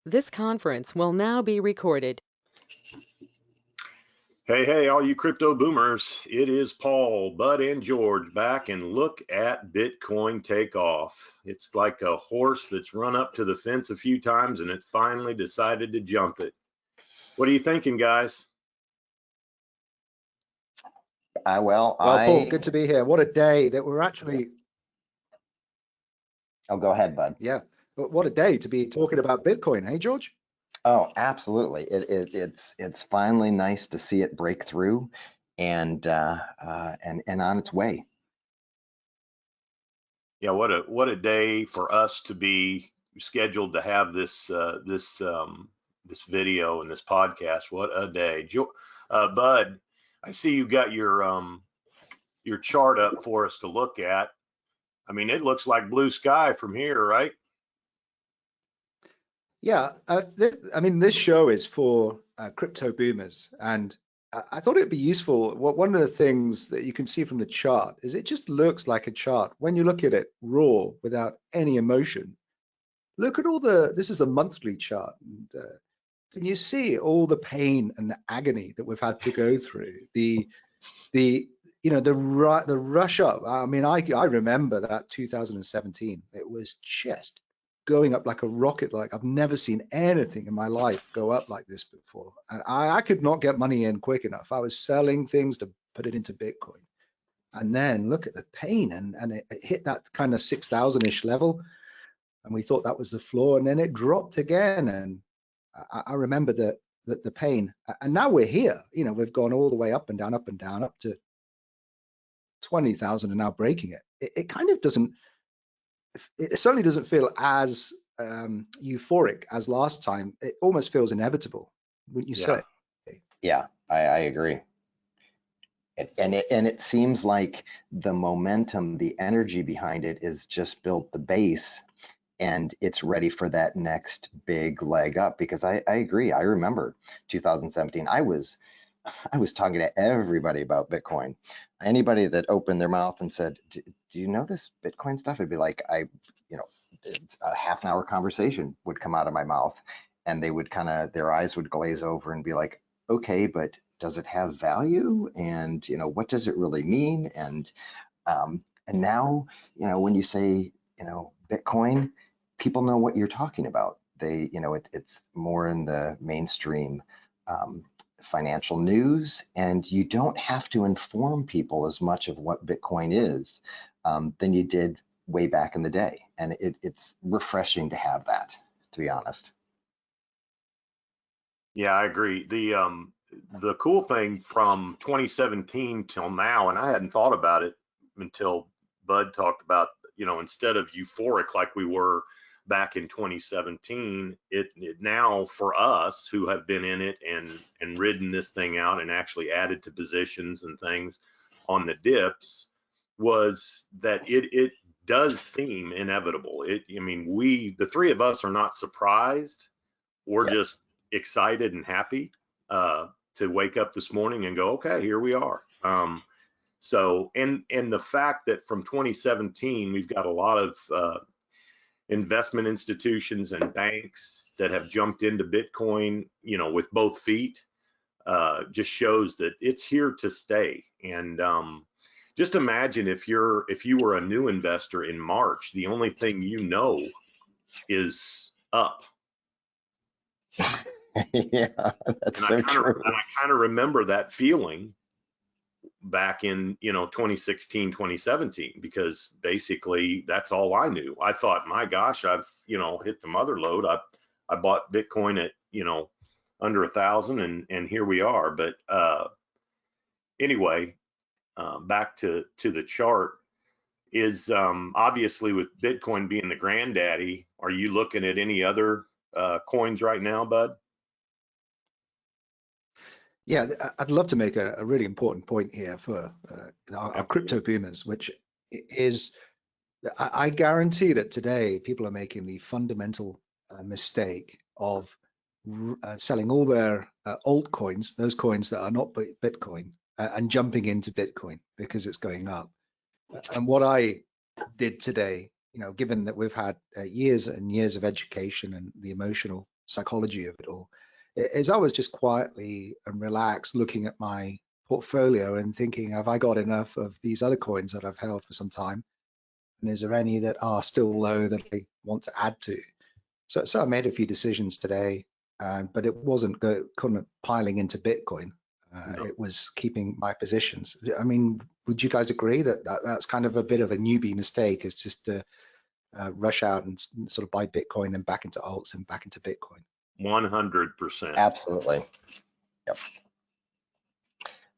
This conference will now be recorded. Hey, all you crypto boomers. It is Paul, Bud, and George back, and look at Bitcoin take off. It's like a horse that's run up to the fence a few times and it finally decided to jump it. What are you thinking, guys? Well, Paul, good to be here. What a day that we're actually, Oh, go ahead, Bud. yeah, but what a day to be talking about Bitcoin, hey, George? Oh, absolutely. It's finally nice to see it break through and on its way. Yeah, what a day for us to be scheduled to have this video and this podcast. What a day, Bud. I see you got your chart up for us to look at. I mean, it looks like blue sky from here, right? Yeah, I mean, this show is for crypto boomers, and I thought it'd be useful. One of the things that you can see from the chart is it just looks like a chart when you look at it raw without any emotion. Look at all this is a monthly chart, and can you see all the pain and the agony that we've had to go through? The the rush up. I mean, I remember that 2017. It was just going up like a rocket. Like I've never seen anything in my life go up like this before. And I could not get money in quick enough. I was selling things to put it into Bitcoin. And then look at the pain, and it hit that kind of 6,000-ish level, and we thought that was the floor, and then it dropped again. And I remember the pain. And now we're here. We've gone all the way up and down, up to 20,000 and now breaking it. It kind of doesn't, it certainly doesn't feel as euphoric as last time. It almost feels inevitable, wouldn't you say? Yeah, I agree. And it seems like the momentum, the energy behind it is just built the base, and it's ready for that next big leg up. Because I agree. I remember 2017. I was talking to everybody about Bitcoin. Anybody that opened their mouth and said, "Do you know this Bitcoin stuff?" It'd be like, a half an hour conversation would come out of my mouth, and they would their eyes would glaze over and be like, "Okay, but does it have value? And what does it really mean?" And now, when you say, Bitcoin, people know what you're talking about. It's more in the mainstream financial news, and you don't have to inform people as much of what Bitcoin is than you did way back in the day. And it's refreshing to have that, to be honest. Yeah, I agree. The cool thing from 2017 till now, and I hadn't thought about it until Bud talked about, instead of euphoric like we were back in 2017, it now for us who have been in it and ridden this thing out and actually added to positions and things on the dips, was that it does seem inevitable. I mean, the three of us are not surprised. We're just excited and happy to wake up this morning and go, okay, here we are. So, and the fact that from 2017, we've got a lot of investment institutions and banks that have jumped into Bitcoin, with both feet, just shows that it's here to stay. And just imagine if you were a new investor in March, the only thing is up. Yeah, that's so true. And I kind of remember that feeling back in 2016, 2017, because basically that's all I knew. I thought, my gosh, I've hit the mother load. I bought Bitcoin at under 1,000, and here we are. But anyway, back to the chart is obviously with Bitcoin being the granddaddy. Are you looking at any other coins right now, Bud? Yeah, I'd love to make a really important point here for our crypto boomers, which is, I guarantee that today people are making the fundamental mistake of selling all their altcoins, those coins that are not Bitcoin, and jumping into Bitcoin because it's going up. And what I did today, given that we've had years and years of education and the emotional psychology of it all, is I was just quietly and relaxed looking at my portfolio and thinking, have I got enough of these other coins that I've held for some time? And is there any that are still low that I want to add to? So I made a few decisions today, but it wasn't kind of piling into Bitcoin. No. It was keeping my positions. I mean, would you guys agree that, that's kind of a bit of a newbie mistake? Is just to rush out and sort of buy Bitcoin, then back into alts and back into Bitcoin? 100%. Absolutely. Yep.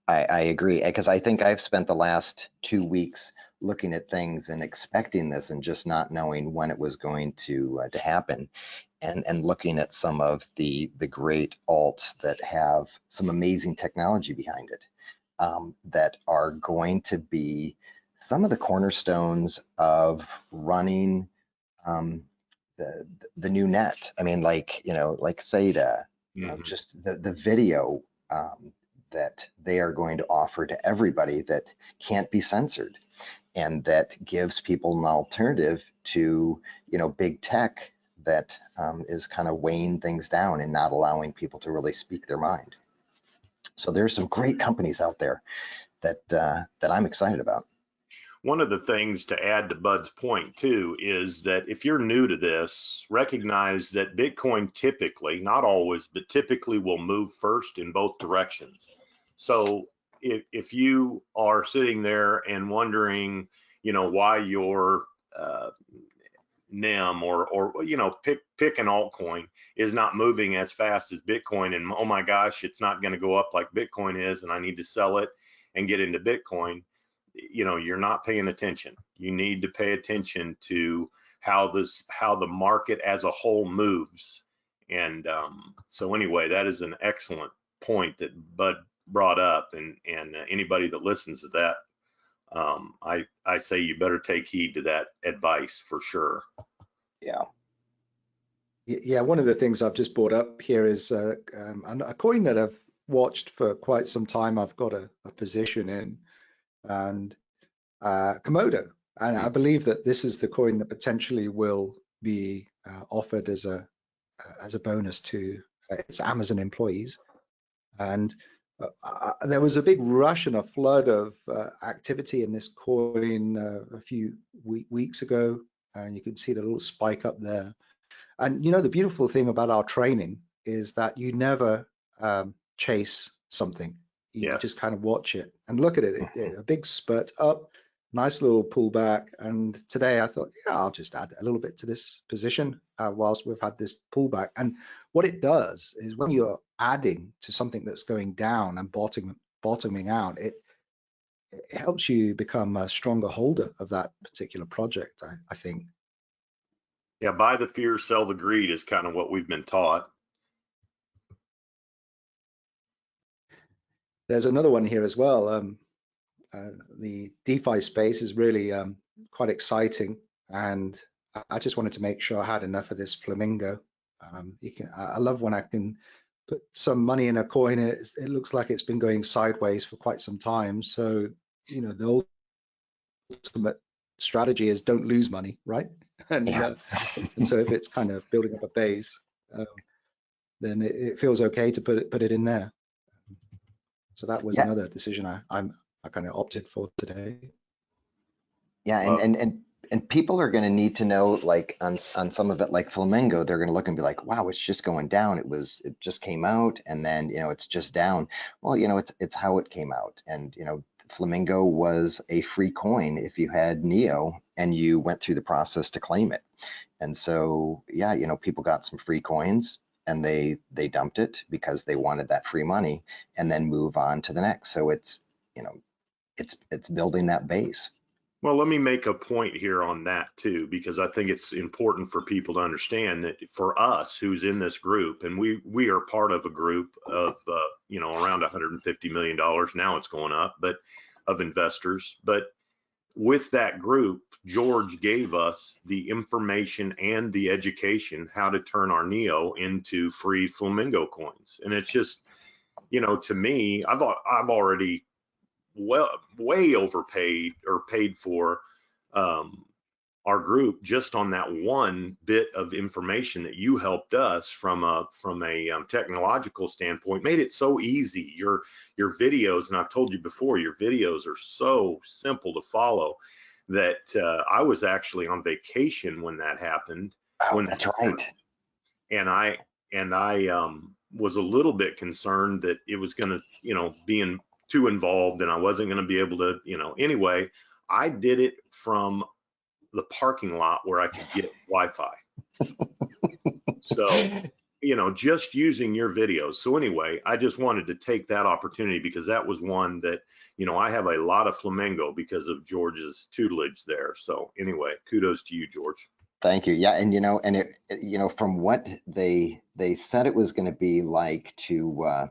I agree, because I think I've spent the last 2 weeks looking at things and expecting this and just not knowing when it was going to happen, and looking at some of the great alts that have some amazing technology behind it, that are going to be some of the cornerstones of running the new net. I mean, like, like Theta, just the video that they are going to offer to everybody that can't be censored, and that gives people an alternative to, big tech that is kind of weighing things down and not allowing people to really speak their mind. So there's some great companies out there that I'm excited about. One of the things to add to Bud's point too is that if you're new to this, recognize that Bitcoin typically, not always, but typically will move first in both directions. So if you are sitting there and wondering, why your NEM or pick an altcoin is not moving as fast as Bitcoin, and oh my gosh, it's not going to go up like Bitcoin is, and I need to sell it and get into Bitcoin, you're not paying attention. You need to pay attention to how the market as a whole moves. And so anyway, that is an excellent point that Bud brought up, and anybody that listens to that, I say you better take heed to that advice for sure. Yeah. Yeah, one of the things I've just brought up here is a coin that I've watched for quite some time. I've got a position in, and Komodo, and I believe that this is the coin that potentially will be offered as a bonus to its Amazon employees. And there was a big rush and a flood of activity in this coin a few weeks ago, and you can see the little spike up there. And the beautiful thing about our training is that you never chase something. You just kind of watch it and look at it. A big spurt up, nice little pullback. And today I thought, yeah, I'll just add a little bit to this position whilst we've had this pullback. And what it does is when you're adding to something that's going down and bottoming out, it helps you become a stronger holder of that particular project, I think. Yeah, buy the fear, sell the greed is kind of what we've been taught. There's another one here as well. The DeFi space is really quite exciting, and I just wanted to make sure I had enough of this flamingo. I love when I can put some money in a coin. It looks like it's been going sideways for quite some time. So, the ultimate strategy is don't lose money, right? And so if it's kind of building up a base, then it feels okay to put it in there. So that was another decision I kind of opted for today. Yeah, and people are going to need to know, like on some of it, like Flamingo, they're going to look and be like, wow, it's just going down. It just came out, and then it's just down. Well, it's how it came out, and Flamingo was a free coin if you had Neo and you went through the process to claim it. And so yeah, people got some free coins and they dumped it because they wanted that free money and then move on to the next. So it's it's building that base. Well, let me make a point here on that too, because I think it's important for people to understand that for us who's in this group, and we are part of a group of around $150 million, now it's going up, but of investors. But with that group, George gave us the information and the education how to turn our Neo into free Flamingo coins. And it's just, to me, I've already way overpaid or paid for our group just on that one bit of information that you helped us from a technological standpoint, made it so easy. Your videos, and I've told you before, your videos are so simple to follow that I was actually on vacation when that happened. Oh, When that's right. and I was a little bit concerned that it was going to, being too involved and I wasn't going to be able to, anyway, I did it from the parking lot where I could get Wi-Fi. So, just using your videos. So anyway, I just wanted to take that opportunity because that was one that, I have a lot of Flamingo because of George's tutelage there. So anyway, kudos to you, George. Thank you. Yeah, and from what they said it was going to be like to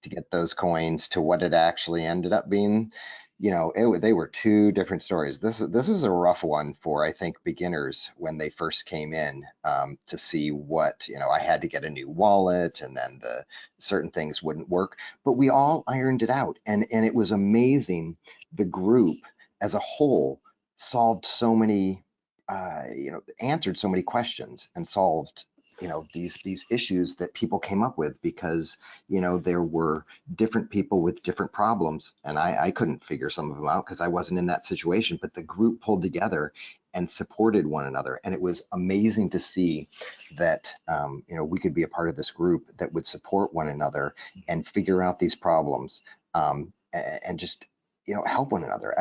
get those coins to what it actually ended up being, they were two different stories. This is a rough one for, I think, beginners when they first came in, to see what, I had to get a new wallet, and then the certain things wouldn't work, but we all ironed it out, and it was amazing. The group as a whole solved so many, answered so many questions and solved, these issues that people came up with, because, there were different people with different problems, and I couldn't figure some of them out because I wasn't in that situation, but the group pulled together and supported one another. And it was amazing to see that, we could be a part of this group that would support one another and figure out these problems, and just, help one another.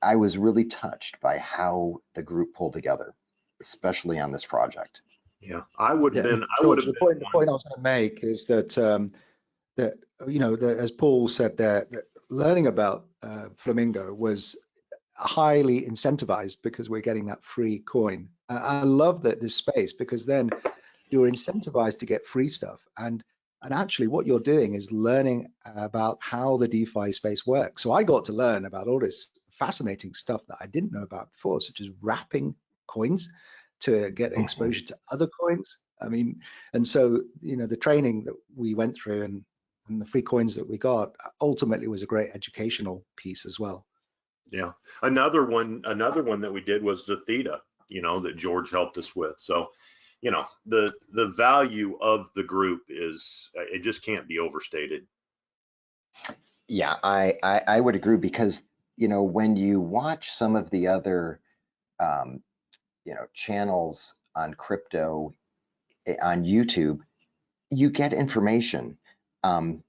I was really touched by how the group pulled together, especially on this project. Yeah, I would have Yeah, been. George, the point I was going to make is that as Paul said there, that learning about Flamingo was highly incentivized because we're getting that free coin. I love that this space, because then you're incentivized to get free stuff, and actually what you're doing is learning about how the DeFi space works. So I got to learn about all this fascinating stuff that I didn't know about before, such as wrapping coins to get exposure to other coins. I mean, and so, the training that we went through and the free coins that we got ultimately was a great educational piece as well. Yeah. Another one that we did was the Theta, that George helped us with. So, the value of the group is, it just can't be overstated. Yeah, I would agree, because, when you watch some of the other, channels on crypto on YouTube, you get information, and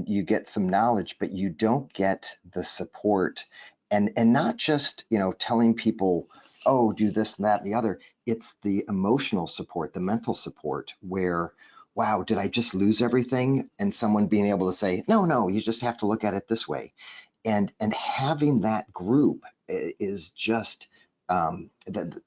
you get some knowledge, but you don't get the support, and not just, telling people, oh, do this and that and the other. It's the emotional support, the mental support, where, wow, did I just lose everything? And someone being able to say, no, you just have to look at it this way. And having that group is just, that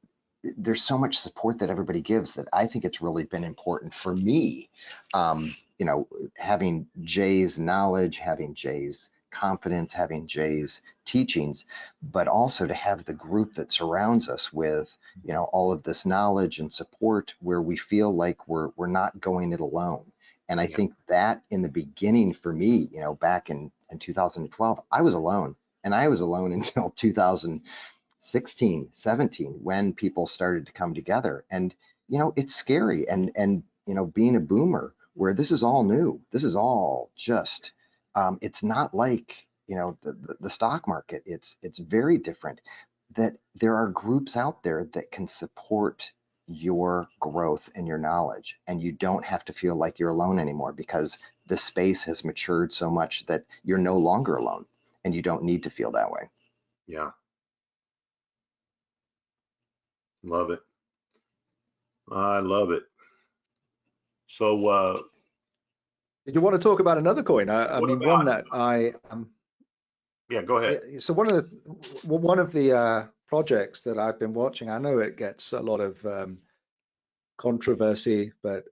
there's so much support that everybody gives, that I think it's really been important for me. Having Jay's knowledge, having Jay's confidence, having Jay's teachings, but also to have the group that surrounds us with, all of this knowledge and support, where we feel like we're not going it alone. And I think that in the beginning for me, back in 2012, I was alone, and I was alone until 2016, 17, when people started to come together. And, it's scary. And, being a boomer, where this is all new, this is all just, it's not like, the stock market. It's very different, that there are groups out there that can support your growth and your knowledge, and you don't have to feel like you're alone anymore, because the space has matured so much that you're no longer alone, and you don't need to feel that way. Yeah. Love it. I love it. So, Did you want to talk about another coin? I mean, one that I yeah, go ahead. So one of the projects that I've been watching, I know it gets a lot of controversy, but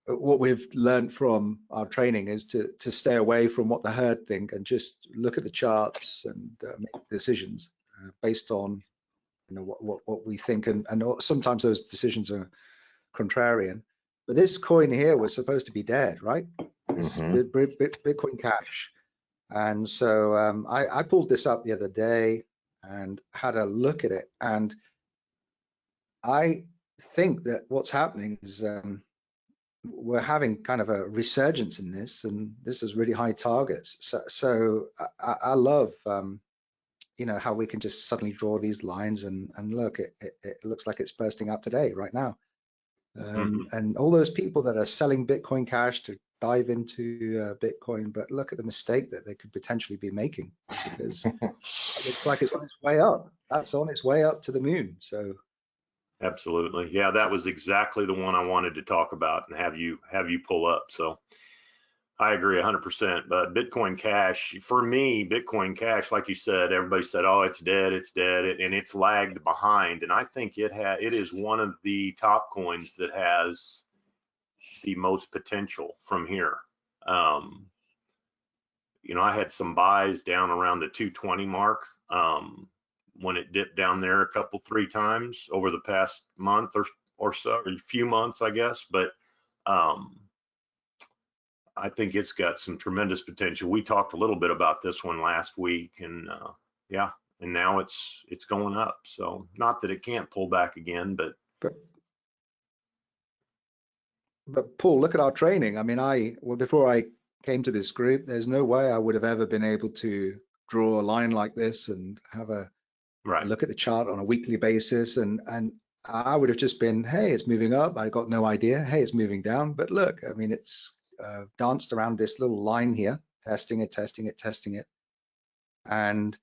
what we've learned from our training is to stay away from what the herd think, and just look at the charts and make decisions based on what we think, and sometimes those decisions are contrarian. But this coin here was supposed to be dead, right? This Bitcoin Cash. And so I pulled this up the other day and had a look at it, and I think that what's happening is we're having kind of a resurgence in this, and this is really high targets. So I love how we can just suddenly draw these lines and look, it looks like it's bursting out today, right now. And all those people that are selling Bitcoin Cash to dive into Bitcoin, but look at the mistake that they could potentially be making, because it looks like it's on its way up. That's on its way up to the moon. So Absolutely. Yeah, that was exactly the one I wanted to talk about and have you pull up. So I agree 100%. But Bitcoin Cash, for me, Bitcoin Cash, like you said, everybody said, "Oh, it's dead, and it's lagged behind." And I think it is one of the top coins that has the most potential from here. I had some buys down around the 220 mark when it dipped down there three times over the past month or so, or a few months, I guess. But I think it's got some tremendous potential. We talked a little bit about this one last week, and yeah, and now it's going up. So not that it can't pull back again, but Paul, look at our training. I mean, before I came to this group, there's no way I would have ever been able to draw a line like this and have a look at the chart on a weekly basis. And I would have just been, hey, it's moving up. I got no idea. Hey, it's moving down. But look, I mean, it's danced around this little line here, testing it. And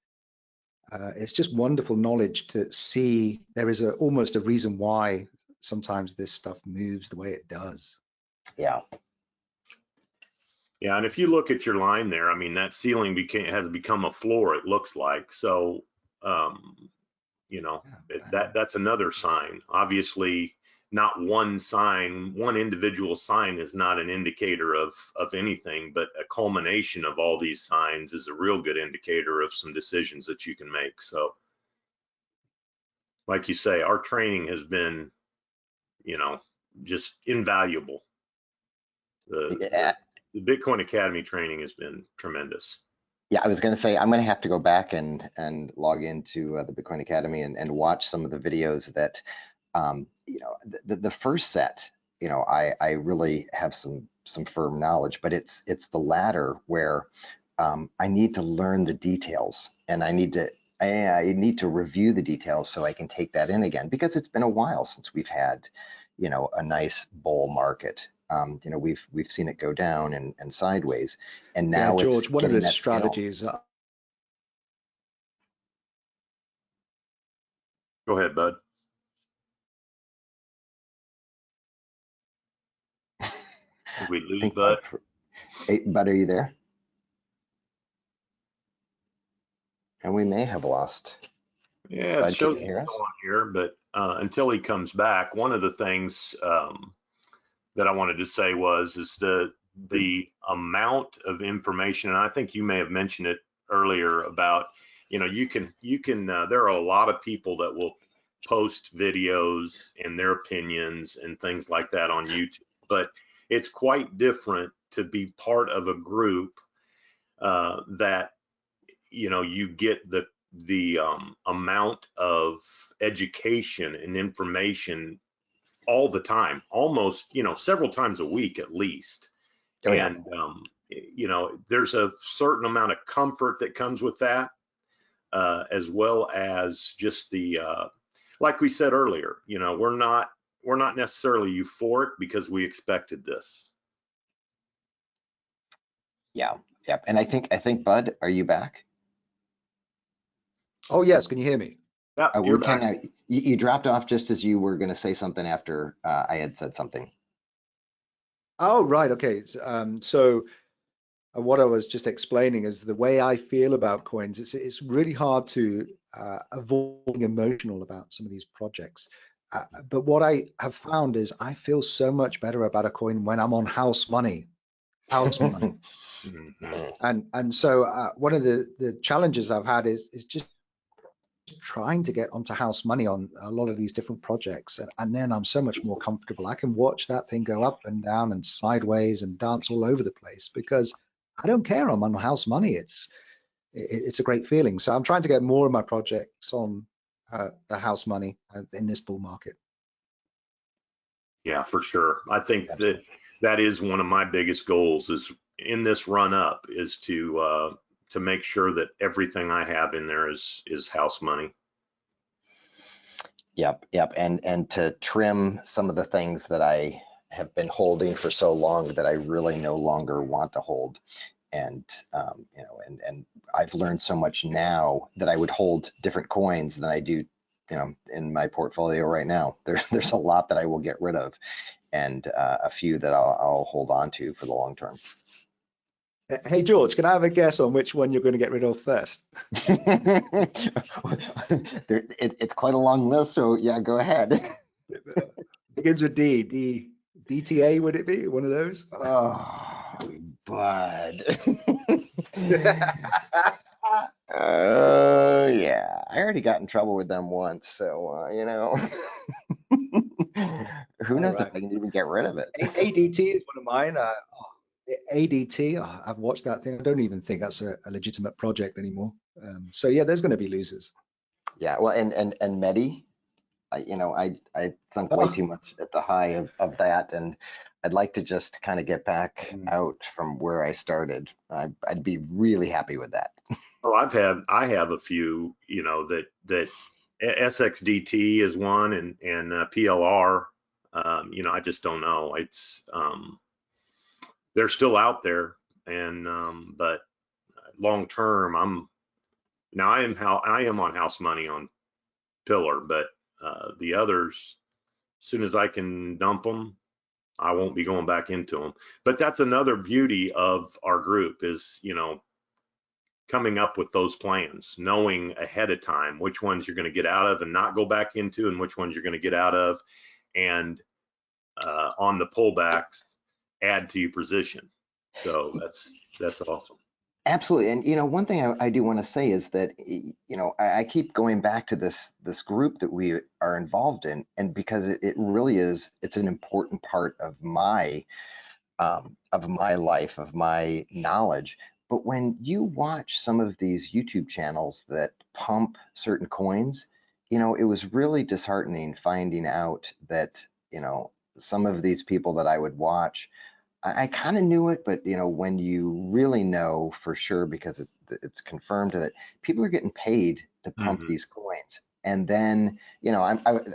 it's just wonderful knowledge to see there is almost a reason why sometimes this stuff moves the way it does. Yeah. Yeah, and if you look at your line there, I mean, that ceiling has become a floor, it looks like. So, that's another sign. Obviously, not one individual sign is not an indicator of anything, but a culmination of all these signs is a real good indicator of some decisions that you can make. So, like you say, our training has been, just invaluable. The Bitcoin Academy training has been tremendous. Yeah, I was going to say I'm going to have to go back and log into the Bitcoin Academy and watch some of the videos that, the first set, I really have some firm knowledge, but it's the latter where I need to learn the details, and I need to review the details so I can take that in again, because it's been a while since we've had, a nice bull market. We've seen it go down and sideways, and now yeah, George, it's one of getting the that scale. strategies. Go ahead, Bud. Did we lose Bud? Hey, Bud, are you there? And we may have lost. Yeah, Bud, it shows can you hear us? on here, but until he comes back, one of the things that I wanted to say is the amount of information, and I think you may have mentioned it earlier about, you can there are a lot of people that will post videos and their opinions and things like that on YouTube, but it's quite different to be part of a group that you get the amount of education and information all the time, almost several times a week at least. Oh, yeah. And there's a certain amount of comfort that comes with that, as well as just the like we said earlier, we're not necessarily euphoric because we expected this. Yeah. Yep. And I think Bud, are you back? Oh yes, can you hear me? Yeah, We you're back. can. You dropped off just as you were going to say something after I had said something. Oh right, okay. So what I was just explaining is the way I feel about coins. It's really hard to avoid being emotional about some of these projects. But what I have found is I feel so much better about a coin when I'm on house money. And so one of the challenges I've had is just trying to get onto house money on a lot of these different projects, and then I'm so much more comfortable. I can watch that thing go up and down and sideways and dance all over the place because I don't care. I'm on house money. It's a great feeling. So I'm trying to get more of my projects on the house money in this bull market. Yeah, for sure. I think Absolutely. that is one of my biggest goals is in this run up is to make sure that everything I have in there is house money. Yep, yep. And to trim some of the things that I have been holding for so long that I really no longer want to hold. And you know, and I've learned so much now that I would hold different coins than I do, you know, in my portfolio right now. There's a lot that I will get rid of, and a few that I'll hold on to for the long term. Hey, George, can I have a guess on which one you're going to get rid of first? It's quite a long list, so yeah, go ahead. Begins with D. DTA, would it be? One of those? Oh, bud. Oh, yeah. I already got in trouble with them once, so you know, who All knows if right. I can even get rid of it. ADT is one of mine. ADT, I've watched that thing. I don't even think that's a legitimate project anymore. So yeah, there's going to be losers. Yeah, well, and Medi, you know, I sunk way too Oh, much at the high of that, and I'd like to just kind of get back out from where I started. I'd be really happy with that. Oh, I have a few, you know, that SXDT is one and PLR. You know, I just don't know. It's they're still out there, and but long term, I am on house money on Pillar, but the others, as soon as I can dump them, I won't be going back into them. But that's another beauty of our group is, you know, coming up with those plans, knowing ahead of time which ones you're going to get out of and not go back into, and which ones you're going to get out of, and on the pullbacks, add to your position. So that's awesome. Absolutely. And you know, one thing I do want to say is that you know, I keep going back to this group that we are involved in, and because it really is, it's an important part of my life, of my knowledge. But when you watch some of these YouTube channels that pump certain coins, you know, it was really disheartening finding out that, you know, some of these people that I would watch, I kind of knew it, but you know, when you really know for sure, because it's confirmed that people are getting paid to pump Mm-hmm. these coins. And then, you know,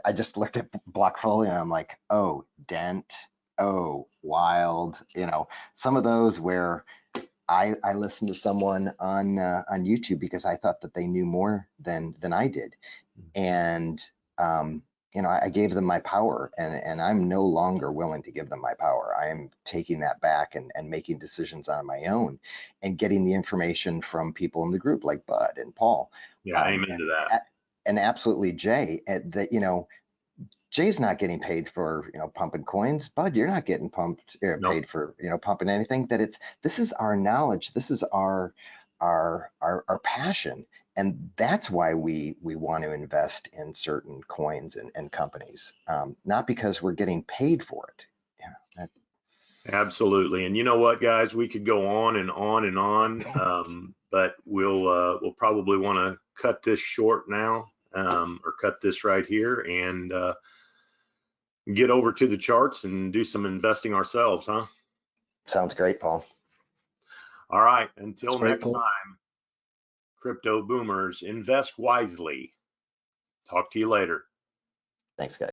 I just looked at Blockfolio and I'm like, oh, Dent, oh, Wild, you know, some of those where I listened to someone on YouTube because I thought that they knew more than I did, and you know, I gave them my power, and I'm no longer willing to give them my power. I am taking that back and making decisions on my own, and getting the information from people in the group like Bud and Paul, Yeah, um, amen and to that. and absolutely Jay. That you know, Jay's not getting paid for, you know, pumping coins. Bud, you're not getting pumped or Nope. paid for, you know, pumping anything. That this is our knowledge. This is our passion, and that's why we want to invest in certain coins and companies, not because we're getting paid for it. Yeah, Absolutely. And you know what, guys, we could go on and on and on, but we'll probably want to cut this short now, or cut this right here and get over to the charts and do some investing ourselves, huh? sounds great, Paul. All right. that's Until great, next Paul. time, crypto boomers, invest wisely. Talk to you later. Thanks, guys.